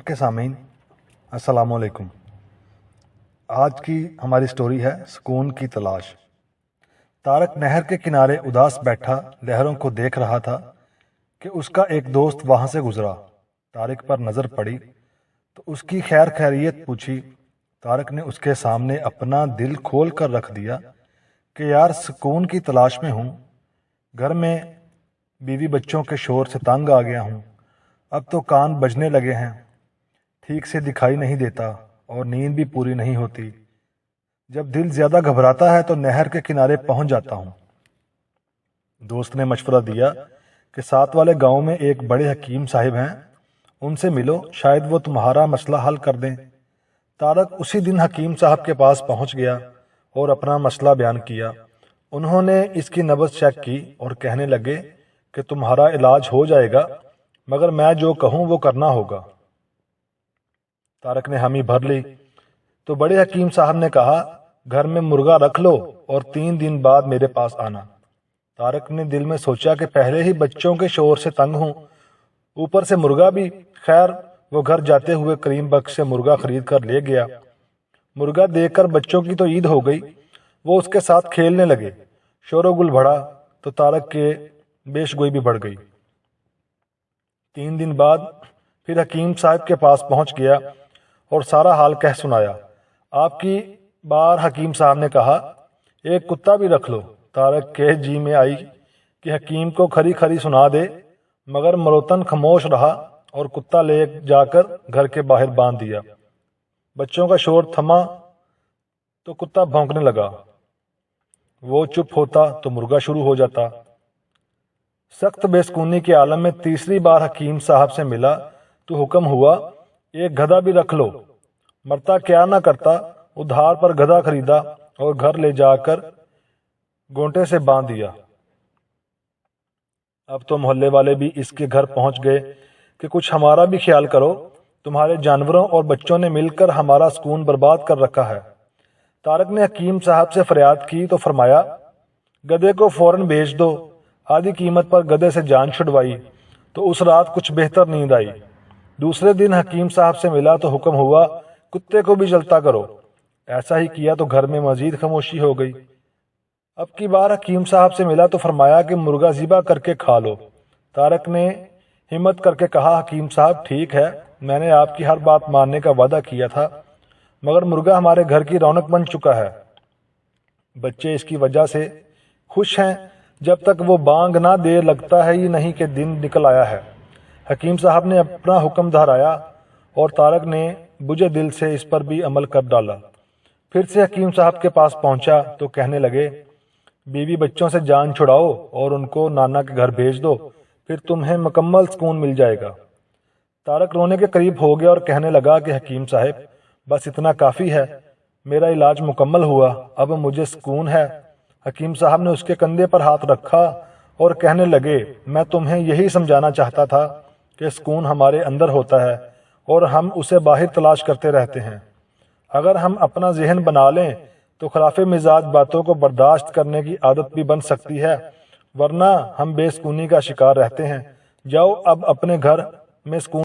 ٹھیک ہے سامعین، السلام علیکم۔ آج کی ہماری سٹوری ہے سکون کی تلاش۔ طارق نہر کے کنارے اداس بیٹھا لہروں کو دیکھ رہا تھا کہ اس کا ایک دوست وہاں سے گزرا۔ طارق پر نظر پڑی تو اس کی خیر خیریت پوچھی۔ طارق نے اس کے سامنے اپنا دل کھول کر رکھ دیا کہ یار سکون کی تلاش میں ہوں، گھر میں بیوی بچوں کے شور سے تنگ آ گیا ہوں، اب تو کان بجنے لگے ہیں، ٹھیک سے دکھائی نہیں دیتا اور نیند بھی پوری نہیں ہوتی۔ جب دل زیادہ گھبراتا ہے تو نہر کے کنارے پہنچ جاتا ہوں۔ دوست نے مشورہ دیا کہ ساتھ والے گاؤں میں ایک بڑے حکیم صاحب ہیں، ان سے ملو، شاید وہ تمہارا مسئلہ حل کر دیں۔ طارق اسی دن حکیم صاحب کے پاس پہنچ گیا اور اپنا مسئلہ بیان کیا۔ انہوں نے اس کی نبض چیک کی اور کہنے لگے کہ تمہارا علاج ہو جائے گا، مگر میں جو کہوں وہ کرنا ہوگا۔ طارق نے حامی بھر لی تو بڑے حکیم صاحب نے کہا گھر میں مرغا رکھ لو اور 3 دن بعد میرے پاس آنا۔ طارق نے دل میں سوچا کہ پہلے ہی بچوں کے شور سے تنگ ہوں، اوپر سے مرغا بھی۔ خیر وہ گھر جاتے ہوئے کریم بخش سے مرغا خرید کر لے گیا۔ مرغا دیکھ کر بچوں کی تو عید ہو گئی، وہ اس کے ساتھ کھیلنے لگے، شور و گل بڑھا تو طارق کے بیش گوئی بھی بڑھ گئی۔ 3 دن بعد پھر حکیم صاحب کے پاس پہنچ گیا اور سارا حال کہہ سنایا۔ آپ کی بار حکیم صاحب نے کہا ایک کتا بھی رکھ لو۔ طارق کے جی میں آئی کہ حکیم کو کھری کھری سنا دے، مگر مروتن خاموش رہا اور کتا لے جا کر گھر کے باہر باندھ دیا۔ بچوں کا شور تھما تو کتا بھونکنے لگا، وہ چپ ہوتا تو مرغا شروع ہو جاتا۔ سخت بے سکونی کے عالم میں تیسری بار حکیم صاحب سے ملا تو حکم ہوا ایک گدھا بھی رکھ لو۔ مرتا کیا نہ کرتا، ادھار پر گدھا خریدا اور گھر لے جا کر گونٹے سے باندھ دیا۔ اب تو محلے والے بھی اس کے گھر پہنچ گئے کہ کچھ ہمارا بھی خیال کرو، تمہارے جانوروں اور بچوں نے مل کر ہمارا سکون برباد کر رکھا ہے۔ طارق نے حکیم صاحب سے فریاد کی تو فرمایا گدھے کو فوراً بیچ دو۔ آدھی قیمت پر گدھے سے جان چھڑوائی تو اس رات کچھ بہتر نیند آئی۔ دوسرے دن حکیم صاحب سے ملا تو حکم ہوا کتے کو بھی جلتا کرو۔ ایسا ہی کیا تو گھر میں مزید خاموشی ہو گئی۔ اب کی بار حکیم صاحب سے ملا تو فرمایا کہ مرغا ذبح کر کے کھا لو۔ طارق نے ہمت کر کے کہا حکیم صاحب ٹھیک ہے، میں نے آپ کی ہر بات ماننے کا وعدہ کیا تھا، مگر مرغا ہمارے گھر کی رونق بن چکا ہے، بچے اس کی وجہ سے خوش ہیں، جب تک وہ بانگ نہ دے لگتا ہے ہی نہیں کہ دن نکل آیا ہے۔ حکیم صاحب نے اپنا حکم دہرایا اور طارق نے بجھے دل سے اس پر بھی عمل کر ڈالا۔ پھر سے حکیم صاحب کے پاس پہنچا تو کہنے لگے بیوی بچوں سے جان چھڑاؤ اور ان کو نانا کے گھر بھیج دو، پھر تمہیں مکمل سکون مل جائے گا۔ طارق رونے کے قریب ہو گیا اور کہنے لگا کہ حکیم صاحب بس اتنا کافی ہے، میرا علاج مکمل ہوا، اب مجھے سکون ہے۔ حکیم صاحب نے اس کے کندھے پر ہاتھ رکھا اور کہنے لگے میں تمہیں یہی سمجھانا چاہتا تھا کہ سکون ہمارے اندر ہوتا ہے اور ہم اسے باہر تلاش کرتے رہتے ہیں۔ اگر ہم اپنا ذہن بنا لیں تو خلاف مزاج باتوں کو برداشت کرنے کی عادت بھی بن سکتی ہے، ورنہ ہم بے سکونی کا شکار رہتے ہیں۔ جاؤ اب اپنے گھر میں سکون